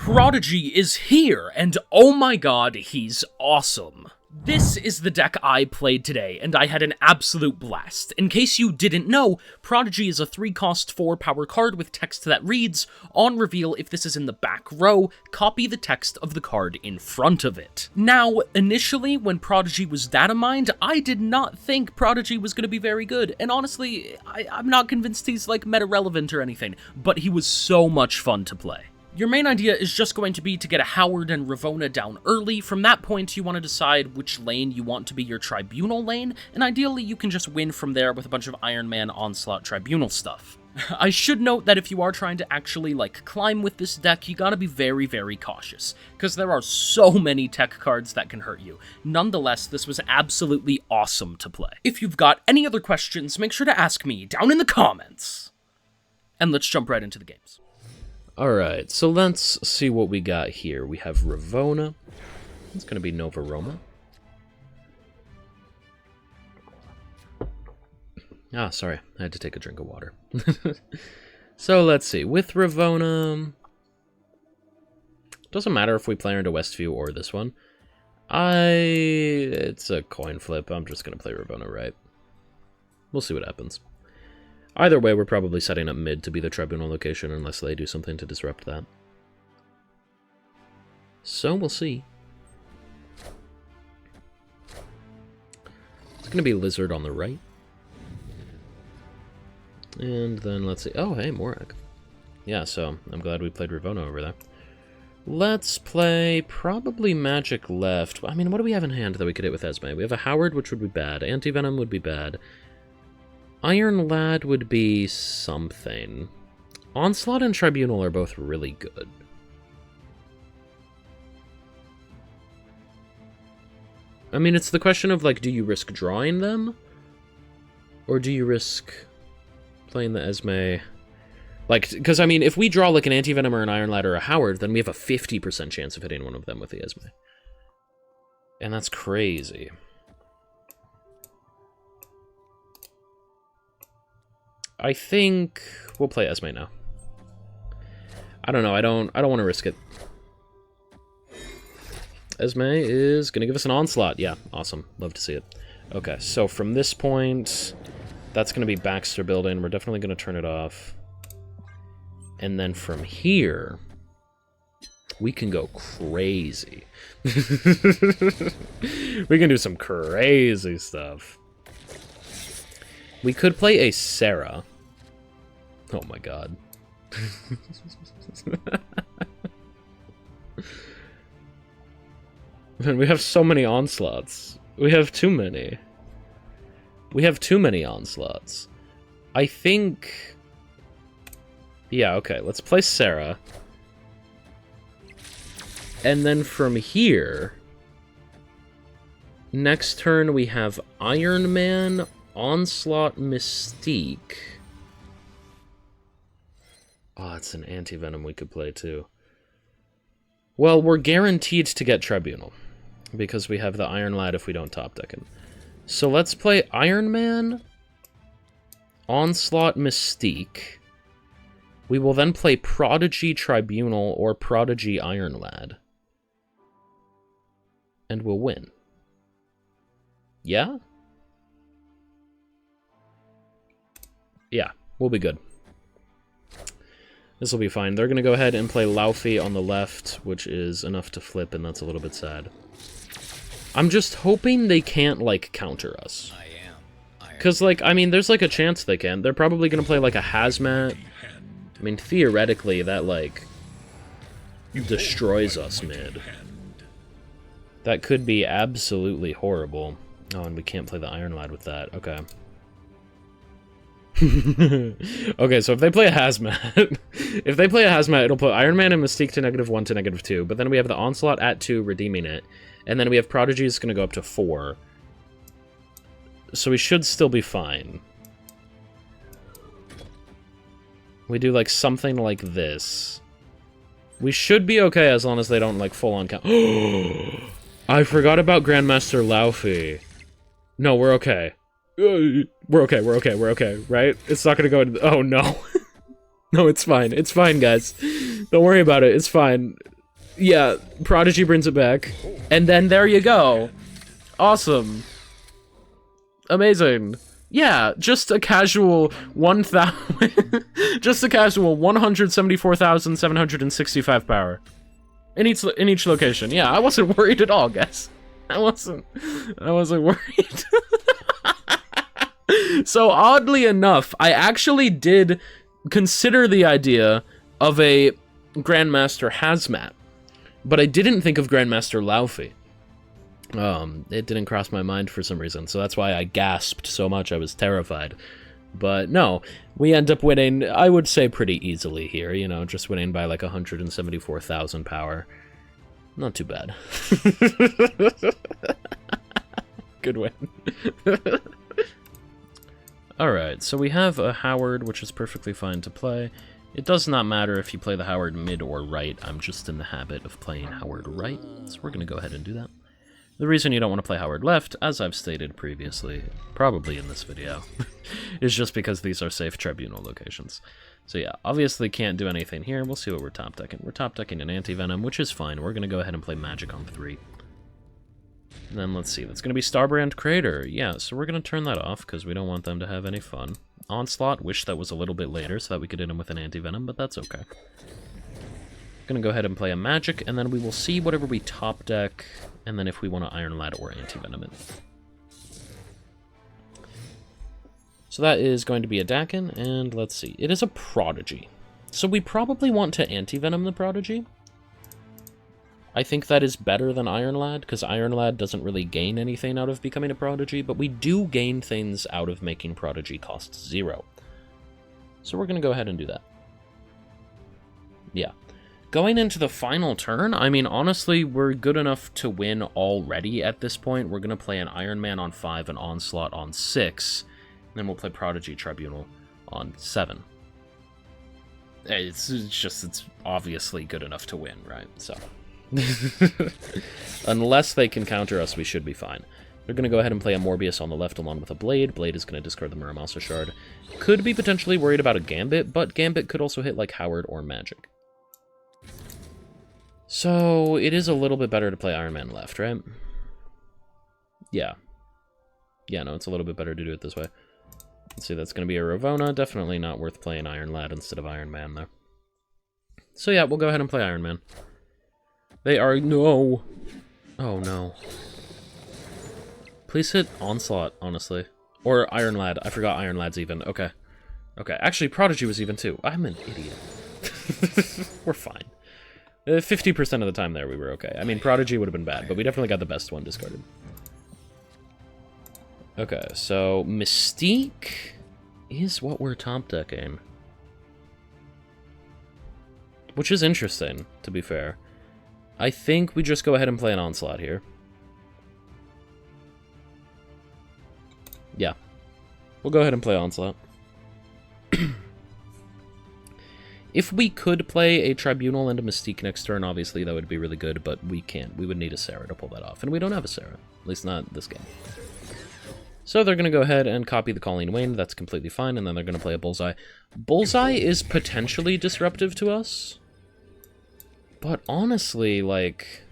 Prodigy is here, and oh my god, he's awesome. This is the deck I played today, and I had an absolute blast. In case you didn't know, Prodigy is a 3-cost 4-power card with text that reads, on reveal if this is in the back row, copy the text of the card in front of it. Now, initially, when Prodigy was data mined, I did not think Prodigy was going to be very good, and honestly, I'm not convinced he's like meta-relevant or anything, but he was so much fun to play. Your main idea is just going to be to get a Howard and Ravonna down early. From that point, you want to decide which lane you want to be your Tribunal lane, and ideally you can just win from there with a bunch of Iron Man, Onslaught, Tribunal stuff. I should note that if you are trying to actually, climb with this deck, you gotta be very, very cautious, because there are so many tech cards that can hurt you. Nonetheless, this was absolutely awesome to play. If you've got any other questions, make sure to ask me down in the comments. And let's jump right into the games. Alright, so let's see what we got here. We have Ravonna. It's going to be Nova Roma. Ah, sorry. I had to take a drink of water. So let's see. With Ravonna... Doesn't matter if we play her into Westview or this one. It's a coin flip. I'm just going to play Ravonna, right? We'll see what happens. Either way, we're probably setting up mid to be the Tribunal location unless they do something to disrupt that. So, we'll see. It's going to be Lizard on the right. And then, let's see. Oh, hey, Morak. Yeah, so, I'm glad we played Ravonna over there. Let's play probably Magic left. I mean, what do we have in hand that we could hit with Esme? We have a Howard, which would be bad. Anti-Venom would be bad. Iron Lad would be something. Onslaught and Tribunal are both really good. I mean, it's the question of, do you risk drawing them? Or do you risk playing the Esme? Because, I mean, if we draw, an Anti-Venom or an Iron Lad or a Howard, then we have a 50% chance of hitting one of them with the Esme. And that's crazy. I think we'll play Esme now. I don't know. I don't want to risk it. Esme is going to give us an Onslaught. Yeah, awesome. Love to see it. Okay, so from this point, that's going to be Baxter building. We're definitely going to turn it off. And then from here, we can go crazy. We can do some crazy stuff. We could play a Sarah. Oh my god. Man, we have so many Onslaughts. We have too many. We have too many Onslaughts. I think... Yeah, okay, let's play Sarah. And then from here... Next turn we have Iron Man... Onslaught Mystique. Oh, it's an Anti-Venom we could play too. Well, we're guaranteed to get Tribunal, because we have the Iron Lad if we don't top deck him. So let's play Iron Man, Onslaught Mystique. We will then play Prodigy Tribunal or Prodigy Iron Lad. And we'll win. Yeah? Yeah, we'll be good. This will be fine. They're going to go ahead and play Laufey on the left, which is enough to flip, and that's a little bit sad. I'm just hoping they can't, counter us. Because, I mean, there's, a chance they can. They're probably going to play, a Hazmat. I mean, theoretically, that, destroys us mid. That could be absolutely horrible. Oh, and we can't play the Iron Lad with that. Okay. Okay, so if they play a Hazmat, it'll put Iron Man and Mystique to -1 to -2, but then we have the Onslaught at 2, redeeming it, and then we have Prodigy is going to go up to 4. So we should still be fine. We do, something like this. We should be okay as long as they don't, full-on count. I forgot about Grandmaster Laufey. No, we're okay. We're okay, right? It's not gonna go into... Oh, no. No, it's fine. It's fine, guys. Don't worry about it. It's fine. Yeah, Prodigy brings it back. And then there you go. Awesome. Amazing. Yeah, just a casual 1,000... just a casual 174,765 power. In each location. Yeah, I wasn't worried at all, guys. I wasn't worried. So, oddly enough, I actually did consider the idea of a Grandmaster Hazmat, but I didn't think of Grandmaster Laufey. It didn't cross my mind for some reason, so that's why I gasped so much. I was terrified. But no, we end up winning, I would say, pretty easily here, you know, just winning by like 174,000 power. Not too bad. Good win. Alright, so we have a Howard, which is perfectly fine to play. It does not matter if you play the Howard mid or right. I'm just in the habit of playing Howard right, so we're going to go ahead and do that. The reason you don't want to play Howard left, as I've stated previously, probably in this video, is just because these are safe tribunal locations. So yeah, obviously can't do anything here. We'll see what we're top decking. We're top decking an Anti-Venom, which is fine. We're going to go ahead and play Magic on 3. And then let's see, that's going to be Starbrand Crater. Yeah, so we're going to turn that off because we don't want them to have any fun. Onslaught, wish that was a little bit later so that we could hit him with an Anti-Venom, but that's okay. Gonna go ahead and play a Magic, and then we will see whatever we top deck, and then if we want to Iron Lad or Anti-Venom it. So that is going to be a Dakin, and let's see. It is a Prodigy. So we probably want to Anti-Venom the Prodigy. I think that is better than Iron Lad, because Iron Lad doesn't really gain anything out of becoming a Prodigy, but we do gain things out of making Prodigy cost 0. So we're going to go ahead and do that. Yeah. Going into the final turn, I mean, honestly, we're good enough to win already at this point. We're going to play an Iron Man on 5, an Onslaught on 6, and then we'll play Prodigy Tribunal on 7. It's obviously good enough to win, right? So... Unless they can counter us, we should be fine. They're going to go ahead and play a Morbius on the left along with a Blade. Blade is going to discard the Muramasa Shard. Could be potentially worried about a Gambit, but Gambit could also hit like Howard or Magic. So, it is a little bit better to play Iron Man left, right? Yeah. Yeah, no, it's a little bit better to do it this way. Let's see, that's going to be a Ravona. Definitely not worth playing Iron Lad instead of Iron Man, though. So yeah, we'll go ahead and play Iron Man. They are... No! Oh, no. Please hit Onslaught, honestly. Or Iron Lad. I forgot Iron Lad's even. Okay. Okay, actually, Prodigy was even, too. I'm an idiot. We're fine. 50% of the time there, we were okay. I mean, Prodigy would have been bad, but we definitely got the best one discarded. Okay, so Mystique is what we're top decking. Which is interesting, to be fair. I think we just go ahead and play an Onslaught here. Yeah. We'll go ahead and play Onslaught. If we could play a Tribunal and a Mystique next turn, obviously that would be really good, but we can't. We would need a Sarah to pull that off, and we don't have a Sarah. At least not this game. So they're going to go ahead and copy the Colleen Wayne. That's completely fine, and then they're going to play a Bullseye. Bullseye is potentially disruptive to us. But honestly, like...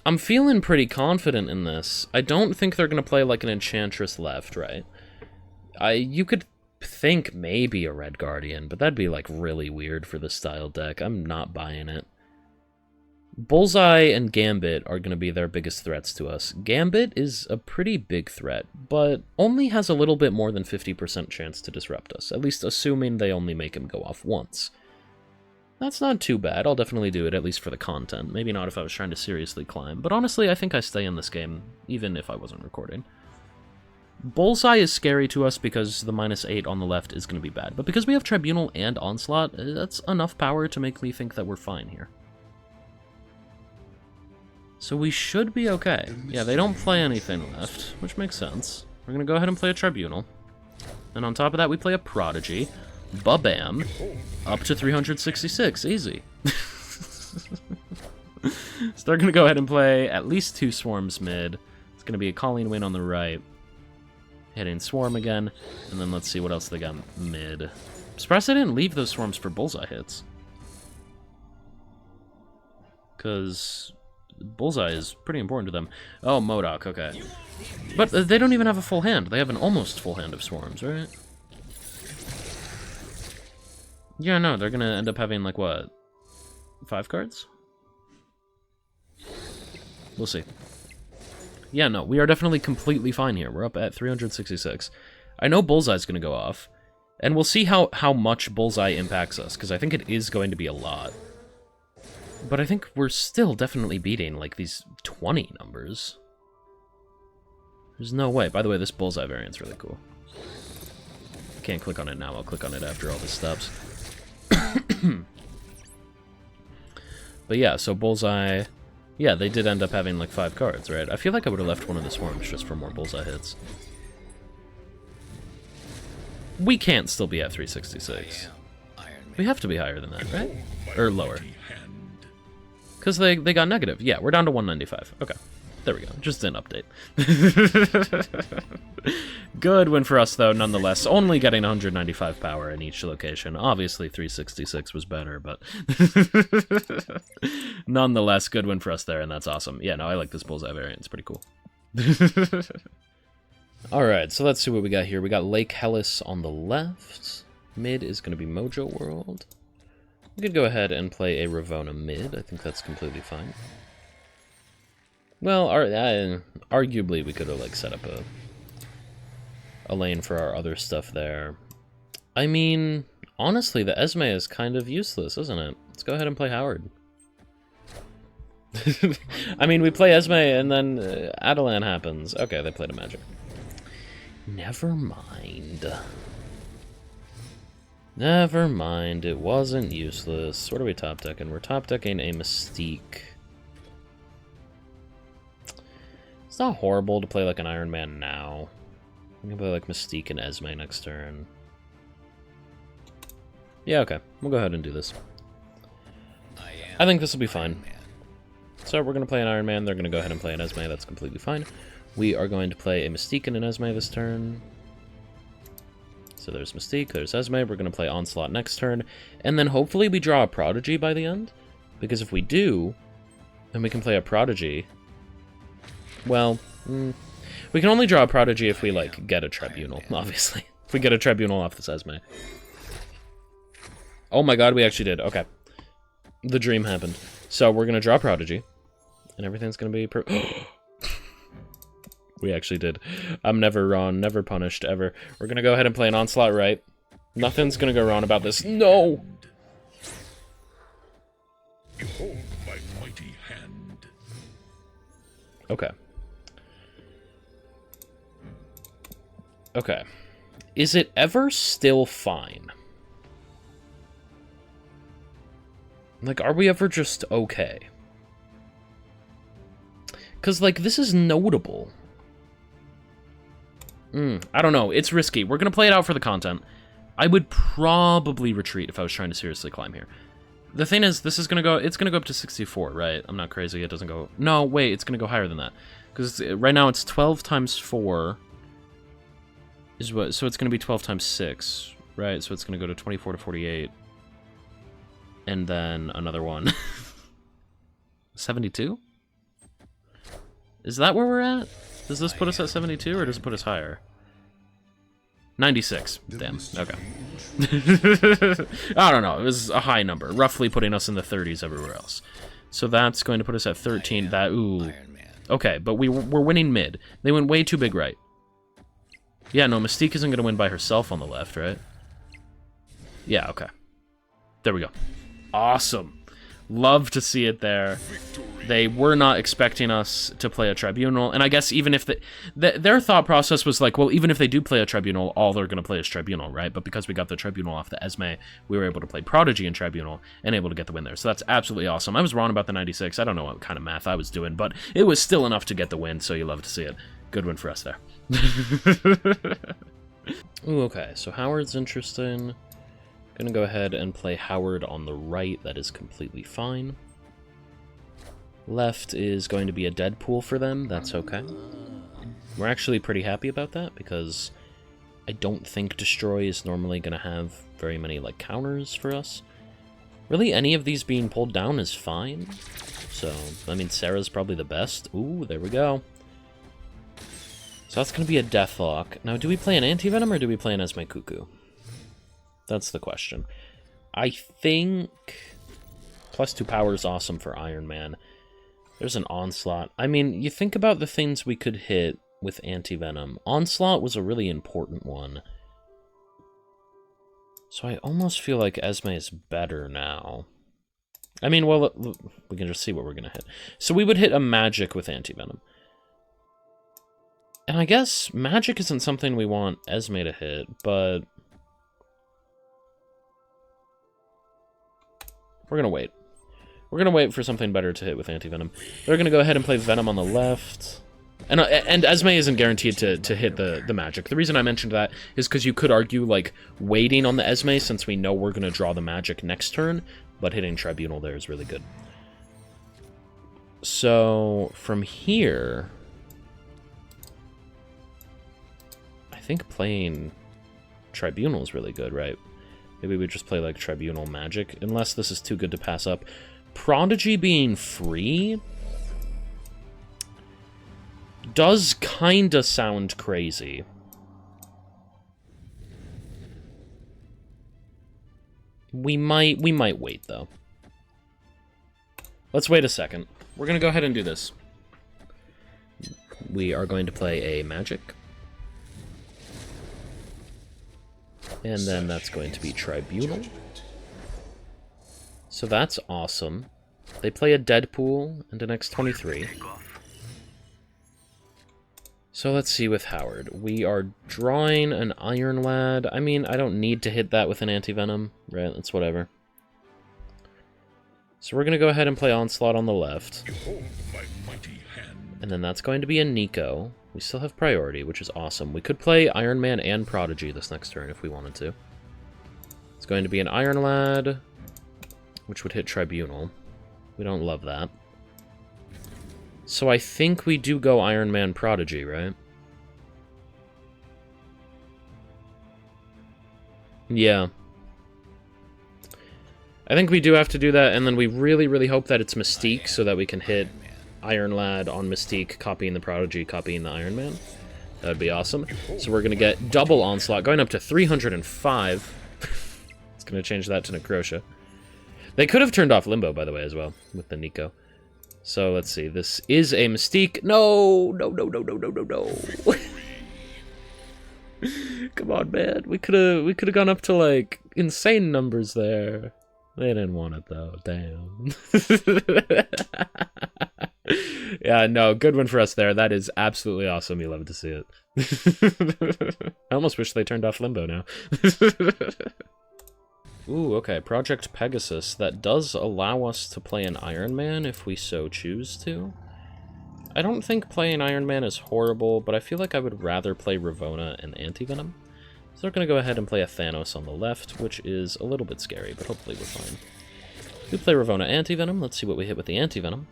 I'm feeling pretty confident in this. I don't think they're going to play like an Enchantress left, right? You could think maybe a Red Guardian, but that'd be like really weird for this style deck. I'm not buying it. Bullseye and Gambit are going to be their biggest threats to us. Gambit is a pretty big threat, but only has a little bit more than 50% chance to disrupt us, at least assuming they only make him go off once. That's not too bad. I'll definitely do it, at least for the content. Maybe not if I was trying to seriously climb, but honestly, I think I stay in this game, even if I wasn't recording. Bullseye is scary to us because the -8 on the left is going to be bad, but because we have Tribunal and Onslaught, that's enough power to make me think that we're fine here. So we should be okay. Yeah, they don't play anything left, which makes sense. We're going to go ahead and play a Tribunal. And on top of that, we play a Prodigy. Ba-bam. Up to 366. Easy. So they're going to go ahead and play at least 2 Swarms mid. It's going to be a Colleen Wayne on the right. Hitting Swarm again. And then let's see what else they got mid. I'm surprised they didn't leave those Swarms for Bullseye hits. because Bullseye is pretty important to them. Oh, MODOK, okay. But they don't even have a full hand. They have an almost full hand of Swarms, right? Yeah, no, they're gonna end up having, like, what? 5 cards? We'll see. Yeah, no, we are definitely completely fine here. We're up at 366. I know Bullseye's gonna go off, and we'll see how much Bullseye impacts us, because I think it is going to be a lot. But I think we're still definitely beating, like, these 20 numbers. There's no way. By the way, this Bullseye variant's really cool. Can't click on it now, I'll click on it after all this stops. But yeah, so Bullseye... Yeah, they did end up having, like, 5 cards, right? I feel like I would have left one of the Swarms just for more Bullseye hits. We can't still be at 366. We have to be higher than that, right? Or lower. Because they got negative. Yeah, we're down to 195. Okay. There we go. Just an update. Good win for us, though, nonetheless. Only getting 195 power in each location. Obviously, 366 was better, but... nonetheless, good win for us there, and that's awesome. Yeah, no, I like this Bullseye variant. It's pretty cool. Alright, so let's see what we got here. We got Lake Hellas on the left. Mid is going to be Mojo World. We could go ahead and play a Ravona mid. I think that's completely fine. Well, arguably we could have, like, set up a lane for our other stuff there. I mean, honestly, the Esme is kind of useless, isn't it? Let's go ahead and play Howard. I mean, we play Esme and then Adelan happens. Okay, they played a magic. Never mind. Never mind, it wasn't useless. What are we top decking? We're top decking a Mystique. It's not horrible to play like an Iron Man now. I'm gonna play like Mystique and Esme next turn. Yeah, okay. We'll go ahead and do this. I think this will be fine. So we're gonna play an Iron Man, they're gonna go ahead and play an Esme, that's completely fine. We are going to play a Mystique and an Esme this turn. So there's Mystique, there's Esme, we're going to play Onslaught next turn, and then hopefully we draw a Prodigy by the end, because if we do, then we can play a Prodigy. Well, we can only draw a Prodigy if we, like, get a Tribunal, obviously. If we get a Tribunal off this Esme. Oh my god, we actually did, okay. The dream happened. So we're going to draw Prodigy, and everything's going to be... We actually did. I'm never wrong, never punished, ever. We're gonna go ahead and play an Onslaught right. Nothing's gonna go wrong about this. No! Behold my mighty hand. Okay. Okay. Is it ever still fine? Like, are we ever just okay? Because, like, this is notable. I don't know. It's risky. We're going to play it out for the content. I would probably retreat if I was trying to seriously climb here. The thing is, this is going to go... It's going to go up to 64, right? I'm not crazy. It doesn't go... No, wait. It's going to go higher than that. Because right now it's 12 times 4. Is what? So it's going to be 12 times 6, right? So it's going to go to 24 to 48. And then another one. 72? Is that where we're at? Does this put us at 72, or does it put us higher? 96. Damn. Okay. I don't know. It was a high number, roughly putting us in the 30s everywhere else. So that's going to put us at 13. That, ooh. Okay, but we're winning mid. They went way too big right. Yeah, no, Mystique isn't going to win by herself on the left, right? Yeah, okay. There we go. Awesome. Love to see it there. They were not expecting us to play a Tribunal, and I guess even if their thought process was like, well, even if they do play a Tribunal, all they're going to play is Tribunal, right? But because we got the Tribunal off the Esme, we were able to play Prodigy and Tribunal, and able to get the win there. So that's absolutely awesome. I was wrong about the 96. I don't know what kind of math I was doing, but it was still enough to get the win, so you love to see it. Good win for us there. Ooh, okay, so Howard's interesting. Gonna go ahead and play Howard on the right. That is completely fine. Left is going to be a Deadpool for them. That's okay. We're actually pretty happy about that because I don't think Destroy is normally going to have very many like counters for us. Really, any of these being pulled down is fine. So, I mean, Sarah's probably the best. Ooh, there we go. So that's going to be a Deathlock. Now, do we play an Anti-Venom or do we play an Esme Cuckoo? That's the question. I think +2 power is awesome for Iron Man. There's an Onslaught. I mean, you think about the things we could hit with Anti-Venom. Onslaught was a really important one. So I almost feel like Esme is better now. I mean, well, we can just see what we're going to hit. So we would hit a Magic with Anti-Venom. And I guess Magic isn't something we want Esme to hit, but we're going to wait. We're going to wait for something better to hit with Anti-Venom. They're going to go ahead and play Venom on the left. And Esme isn't guaranteed to hit the Magic. The reason I mentioned that is because you could argue, like, waiting on the Esme since we know we're going to draw the Magic next turn, but hitting Tribunal there is really good. So, from here, I think playing Tribunal is really good, right? Maybe we just play, like, Tribunal Magic, unless this is too good to pass up. Prodigy being free does kinda sound crazy. We might wait, though. Let's wait a second. We're gonna go ahead and do this. We are going to play a Magic. And then that's going to be Tribunal. So that's awesome. They play a Deadpool and an X-23. So let's see with Howard. We are drawing an Iron Lad. I mean, I don't need to hit that with an Anti-Venom, right? That's whatever. So we're going to go ahead and play Onslaught on the left. And then that's going to be a Nico. We still have priority, which is awesome. We could play Iron Man and Prodigy this next turn if we wanted to. It's going to be an Iron Lad, which would hit Tribunal. We don't love that. So I think we do go Iron Man Prodigy, right? Yeah. I think we do have to do that, and then we really, really hope that it's Mystique so that we can hit Iron Lad on Mystique, copying the Prodigy, copying the Iron Man. That would be awesome. So we're going to get double Onslaught, going up to 305. It's going to change that to Necrotia. They could have turned off Limbo, by the way, as well, with the Nico. So, let's see. This is a Mystique. No! No, no, no, no, no, no, no. Come on, man. We could have gone up to, like, insane numbers there. They didn't want it, though. Damn. Yeah, no, good one for us there. That is absolutely awesome. You love to see it. I almost wish they turned off Limbo now. Ooh, okay, Project Pegasus. That does allow us to play an Iron Man if we so choose to. I don't think playing Iron Man is horrible, but I feel like I would rather play Ravonna and Anti-Venom. So we're going to go ahead and play a Thanos on the left, which is a little bit scary, but hopefully we're fine. We play Ravonna Anti-Venom. Let's see what we hit with the Anti-Venom.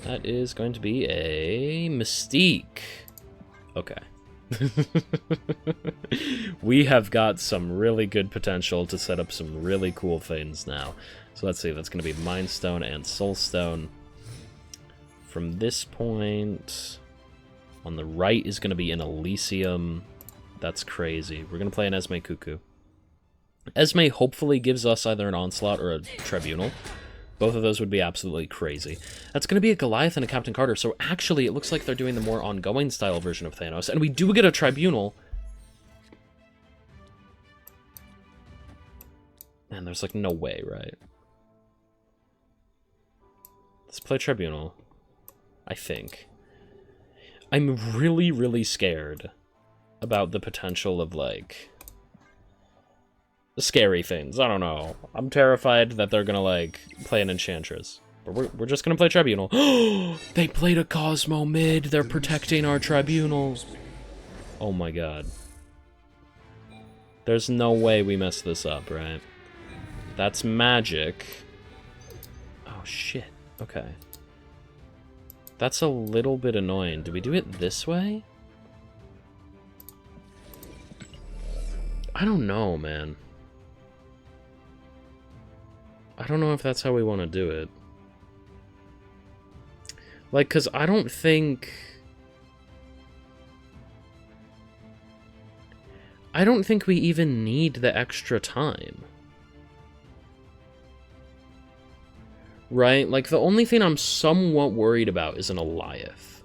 That is going to be a Mystique. Okay. We have got some really good potential to set up some really cool things now. So let's see, that's going to be Mind Stone and Soul Stone. From this point, on the right is going to be an Elysium. That's crazy. We're going to play an Esme Cuckoo. Esme hopefully gives us either an Onslaught or a Tribunal. Both of those would be absolutely crazy. That's going to be a Goliath and a Captain Carter, so actually it looks like they're doing the more ongoing style version of Thanos, and we do get a Tribunal. Man, there's like no way, right? Let's play Tribunal, I think. I'm really, really scared about the potential of, like, scary things. I don't know. I'm terrified that they're gonna, like, play an Enchantress. But we're just gonna play Tribunal. They played a Cosmo mid! They're protecting our Tribunals! Oh my god. There's no way we mess this up, right? That's magic. Oh shit. Okay. That's a little bit annoying. Do we do it this way? I don't know, man. I don't know if that's how we want to do it. Like, because I don't think... I don't think we even need the extra time. Right? Like, the only thing I'm somewhat worried about is an Eliath.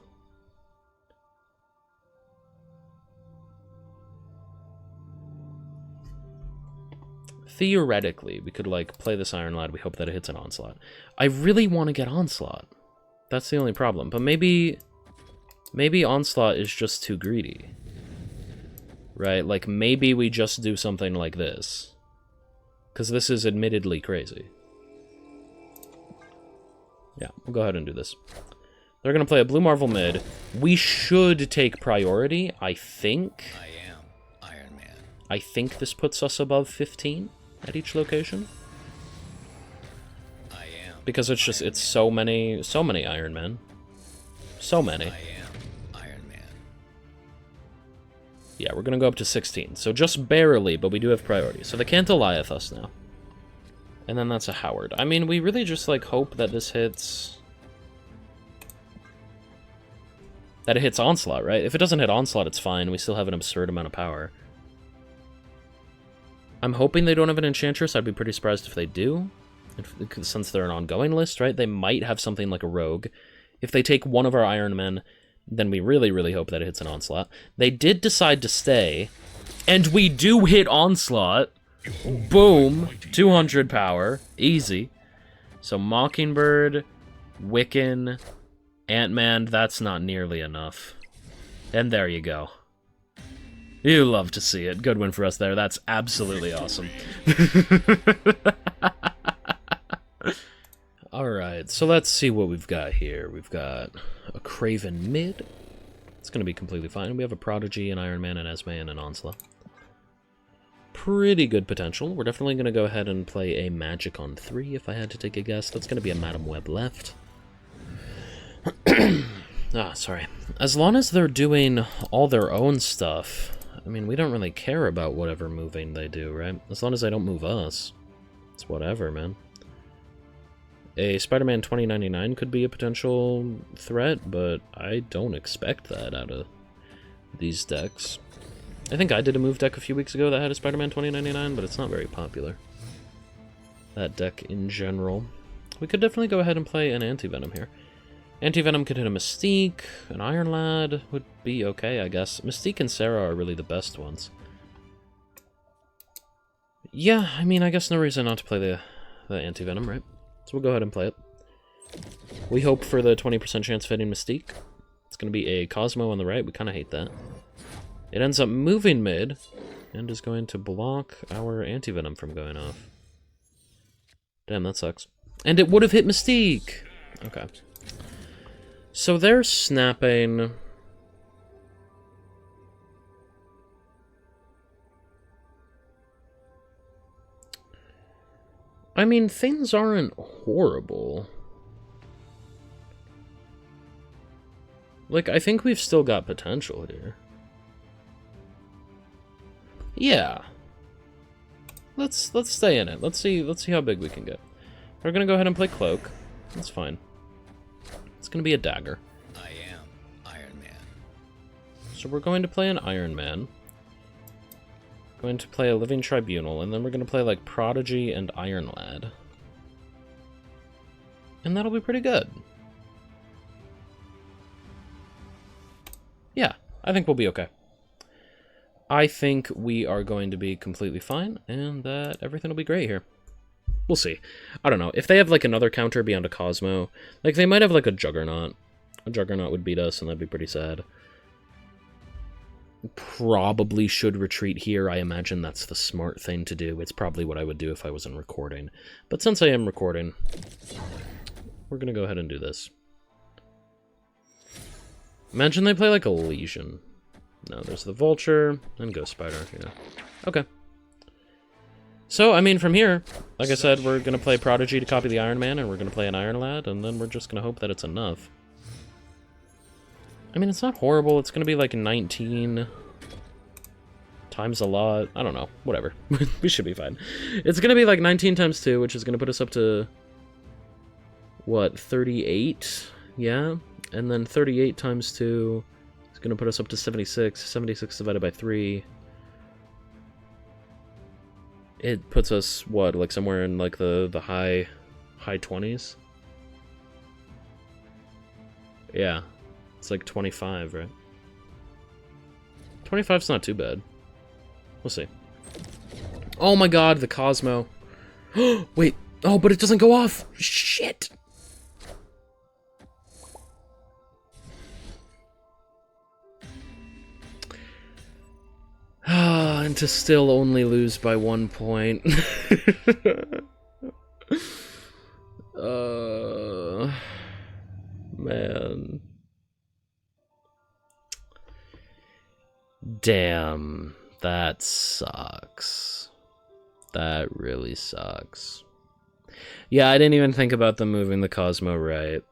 Theoretically, we could, like, play this Iron Lad. We hope that it hits an Onslaught. I really want to get Onslaught. That's the only problem. But maybe Onslaught is just too greedy. Right? Like, maybe we just do something like this. Because this is admittedly crazy. Yeah, we'll go ahead and do this. They're going to play a Blue Marvel mid. We should take priority, I think. I am Iron Man. I think this puts us above 15 at each location. I am. Because it's just, it's so many Iron Men. So many. I am Iron Man. Yeah, we're going to go up to 16. So just barely, but we do have priority. So they can't Eliath us now. And then that's a Howard. I mean, we really just, like, hope that this hits... that it hits Onslaught, right? If it doesn't hit Onslaught, it's fine. We still have an absurd amount of power. I'm hoping they don't have an Enchantress. I'd be pretty surprised if they do. Since they're an ongoing list, right? They might have something like a Rogue. If they take one of our Iron Men, then we really, really hope that it hits an Onslaught. They did decide to stay, and we do hit Onslaught. Boom! 200 power. Easy. So Mockingbird, Wiccan, Ant-Man, that's not nearly enough. And there you go. You love to see it. Good win for us there. That's absolutely awesome. Alright, so let's see what we've got here. We've got a Craven mid. It's going to be completely fine. We have a Prodigy, an Iron Man, an Esme, and an Onslaught. Pretty good potential. We're definitely going to go ahead and play a Magic on 3, if I had to take a guess. That's going to be a Madam Web left. Sorry. As long as they're doing all their own stuff, I mean, we don't really care about whatever moving they do, right? As long as they don't move us. It's whatever, man. A Spider-Man 2099 could be a potential threat, but I don't expect that out of these decks. I think I did a move deck a few weeks ago that had a Spider-Man 2099, but it's not very popular. That deck in general. We could definitely go ahead and play an Anti-Venom here. Anti-Venom could hit a Mystique, an Iron Lad would be okay, I guess. Mystique and Sarah are really the best ones. Yeah, I mean, I guess no reason not to play the Anti-Venom, right? So we'll go ahead and play it. We hope for the 20% chance of hitting Mystique. It's going to be a Cosmo on the right. We kind of hate that. It ends up moving mid, and is going to block our Anti-Venom from going off. Damn, that sucks. And it would have hit Mystique! Okay. So they're snapping... I mean, things aren't horrible. Like, I think we've still got potential here. Yeah. Let's stay in it. Let's see how big we can get. We're gonna go ahead and play Cloak. That's fine. It's gonna be a Dagger. I am Iron Man. So we're going to play an Iron Man. Going to play a Living Tribunal, and then we're gonna play like Prodigy and Iron Lad. And that'll be pretty good. Yeah, I think we'll be okay. I think we are going to be completely fine, and that everything will be great here. We'll see. I don't know. If they have, like, another counter beyond a Cosmo, like, they might have, like, a Juggernaut. A Juggernaut would beat us, and that'd be pretty sad. Probably should retreat here. I imagine that's the smart thing to do. It's probably what I would do if I wasn't recording. But since I am recording, we're gonna go ahead and do this. Imagine they play, like, a Legion. No, there's the Vulture, and Ghost Spider, yeah. Okay. So, I mean, from here, like I said, we're going to play Prodigy to copy the Iron Man, and we're going to play an Iron Lad, and then we're just going to hope that it's enough. I mean, it's not horrible. It's going to be like 19 times a lot. I don't know. Whatever. We should be fine. It's going to be like 19 times 2, which is going to put us up to, what, 38? Yeah? And then 38 times 2 is going to put us up to 76. 76 divided by 3. It puts us, what, like somewhere in like the high 20s? Yeah. It's like 25, right? 25's not too bad. We'll see. Oh my god, the Cosmo. Wait. Oh, but it doesn't go off. Shit. And to still only lose by 1 point. Man. Damn, that sucks. That really sucks. Yeah, I didn't even think about them moving the Cosmo right.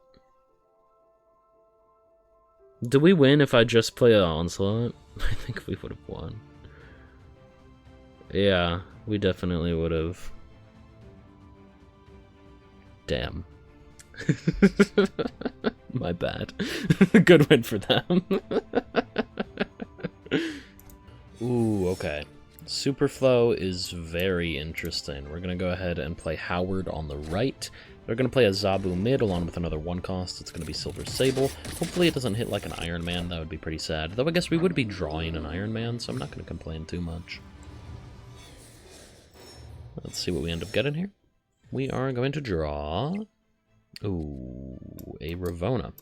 Do we win if I just play an Onslaught? I think we would have won. Yeah, we definitely would have. Damn. My bad. Good win for them. Ooh, okay. Superflow is very interesting. We're going to go ahead and play Howard on the right. They're going to play a Zabu mid along with another 1 cost. It's going to be Silver Sable. Hopefully it doesn't hit like an Iron Man. That would be pretty sad. Though I guess we would be drawing an Iron Man, so I'm not going to complain too much. Let's see what we end up getting here. We are going to draw... Ooh, a Ravona.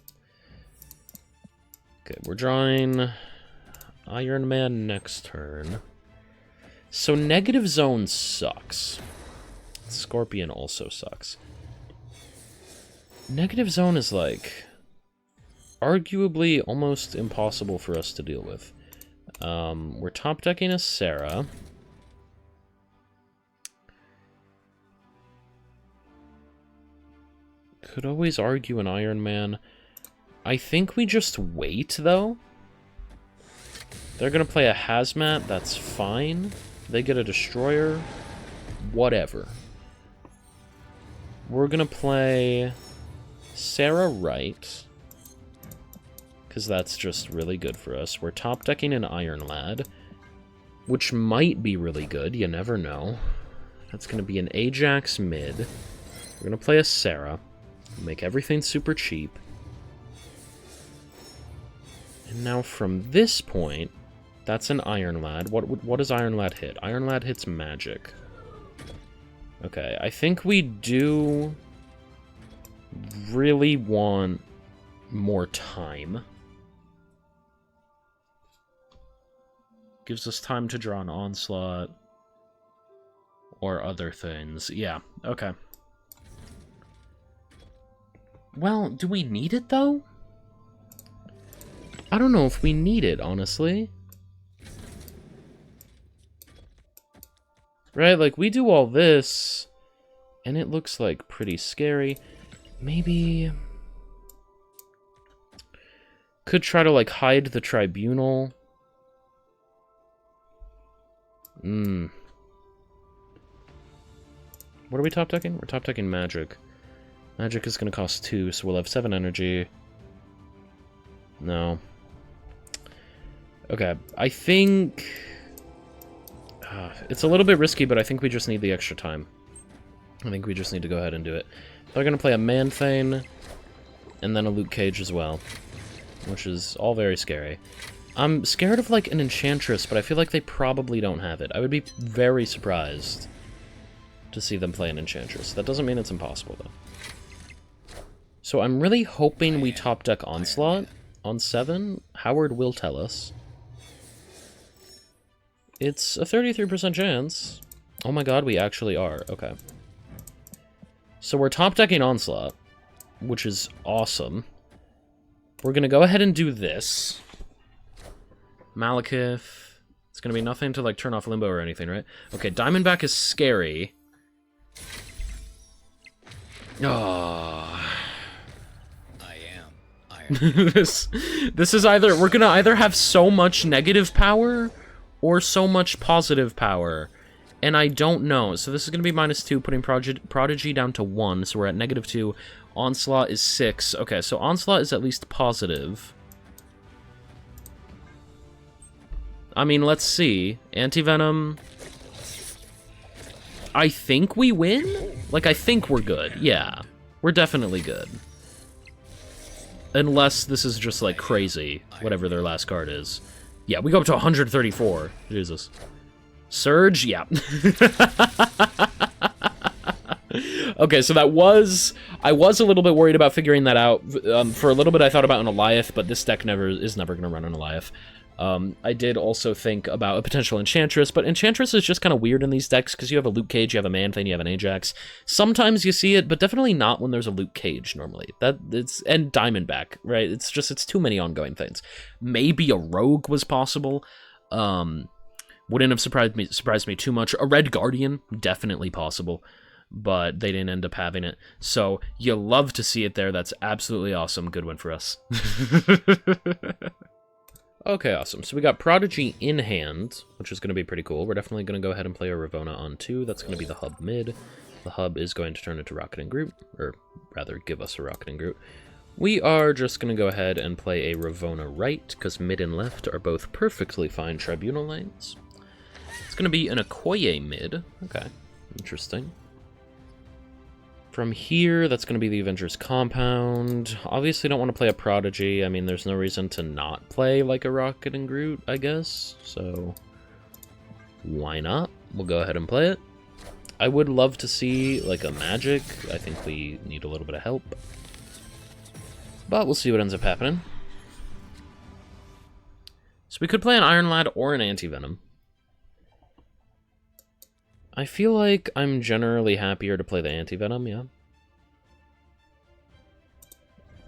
Okay, we're drawing Iron Man next turn. So Negative Zone sucks. Scorpion also sucks. Negative Zone is, like, arguably almost impossible for us to deal with. We're top decking a Sarah. Could always argue an Iron Man. I think we just wait, though. They're going to play a Hazmat. That's fine. They get a Destroyer. Whatever. We're going to play Sarah right. Because that's just really good for us. We're top decking an Iron Lad. Which might be really good. You never know. That's going to be an Ajax mid. We're going to play a Sarah. Make everything super cheap. And now from this point, that's an Iron Lad. What does Iron Lad hit? Iron Lad hits magic. Okay, I think we do really want more time. Gives us time to draw an Onslaught or other things. Yeah, okay. Well, do we need it, though? I don't know if we need it, honestly. Right, like, we do all this, and it looks, like, pretty scary. Maybe... Could try to, like, hide the tribunal. What are we top decking? We're top decking magic. Magic is going to cost 2, so we'll have 7 energy. No. Okay, I think... it's a little bit risky, but I think we just need the extra time. I think we just need to go ahead and do it. They're going to play a Man-Thane, and then a Luke Cage as well. Which is all very scary. I'm scared of, like, an Enchantress, but I feel like they probably don't have it. I would be very surprised to see them play an Enchantress. That doesn't mean it's impossible, though. So I'm really hoping we top deck Onslaught on 7. Howard will tell us. It's a 33% chance. Oh my god, we actually are. Okay. So we're top decking Onslaught, which is awesome. We're going to go ahead and do this. Malekith. It's going to be nothing to, like, turn off Limbo or anything, right? Okay, Diamondback is scary. Oh. this is either... We're going to either have so much negative power or so much positive power. And I don't know. So this is going to be -2, putting Prodigy down to 1. So we're at -2. Onslaught is 6. Okay, so Onslaught is at least positive. I mean, let's see. Anti-Venom. I think we win? Like, I think we're good. Yeah. We're definitely good. Unless this is just, like, crazy. Whatever their last card is. Yeah, we go up to 134. Jesus. Surge? Yeah. Okay, so that was... I was a little bit worried about figuring that out. For a little bit, I thought about an Eliath, but this deck is never going to run an Eliath. I did also think about a potential Enchantress, but Enchantress is just kind of weird in these decks, because you have a Luke Cage, you have a Man-Thing, you have an Ajax. Sometimes you see it, but definitely not when there's a Luke Cage, normally. And Diamondback, right? It's too many ongoing things. Maybe a Rogue was possible. Wouldn't have surprised me too much. A Red Guardian, definitely possible, but they didn't end up having it. So, you love to see it there. That's absolutely awesome. Good one for us. Okay, awesome. So we got Prodigy in hand, which is going to be pretty cool. We're definitely going to go ahead and play a Ravonna on 2. That's going to be the hub mid. The hub is going to turn into Rocket and Groot, or rather, give us a Rocket and Groot. We are just going to go ahead and play a Ravonna right, because mid and left are both perfectly fine Tribunal lanes. It's going to be an Okoye mid. Okay, interesting. From here, that's going to be the Avengers Compound. Obviously don't want to play a Prodigy. I mean, there's no reason to not play like a Rocket and Groot, I guess. So, why not? We'll go ahead and play it. I would love to see, like, a Magic. I think we need a little bit of help. But we'll see what ends up happening. So we could play an Iron Lad or an Anti-Venom. I feel like I'm generally happier to play the Anti-Venom, yeah.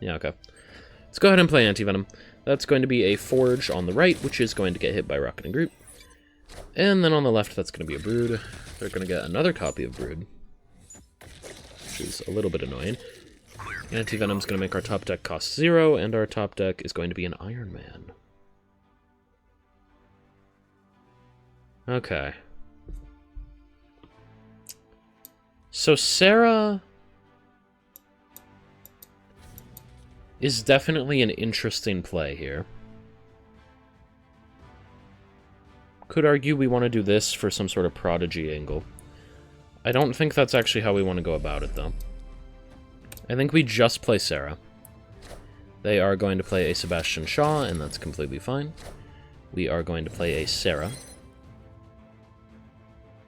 Yeah, okay. Let's go ahead and play Anti-Venom. That's going to be a Forge on the right, which is going to get hit by Rocket and Groot. And then on the left, that's going to be a Brood. They're going to get another copy of Brood, which is a little bit annoying. Anti-Venom's going to make our top deck cost 0, and our top deck is going to be an Iron Man. Okay. So Sarah is definitely an interesting play here. Could argue we want to do this for some sort of Prodigy angle. I don't think that's actually how we want to go about it, though. I think we just play Sarah. They are going to play a Sebastian Shaw, and that's completely fine. We are going to play a Sarah.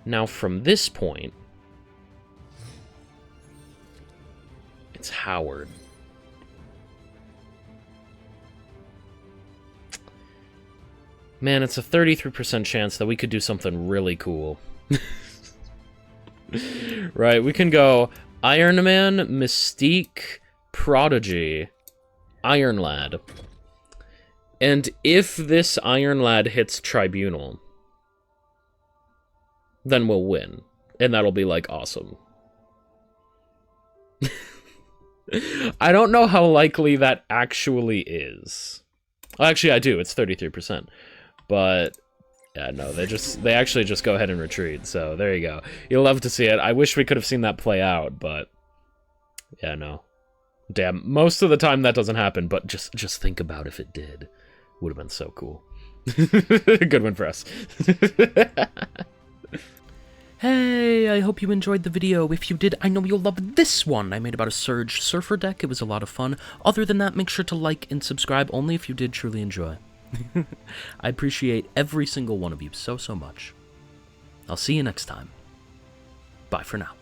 Now, from this point, it's Howard. Man, it's a 33% chance that we could do something really cool. Right, we can go Iron Man, Mystique, Prodigy, Iron Lad. And if this Iron Lad hits Tribunal, then we'll win. And that'll be, like, awesome. I don't know how likely that actually is. Well, actually, I do. It's 33%. But, yeah, no, they actually just go ahead and retreat. So, there you go. You'll love to see it. I wish we could have seen that play out, but, yeah, no. Damn, most of the time that doesn't happen, but just think about if it did. Would have been so cool. Good one for us. Hey, I hope you enjoyed the video. If you did, I know you'll love this one I made about a Surge Surfer deck. It was a lot of fun. Other than that, make sure to like and subscribe only if you did truly enjoy. I appreciate every single one of you so much. I'll see you next time. Bye for now.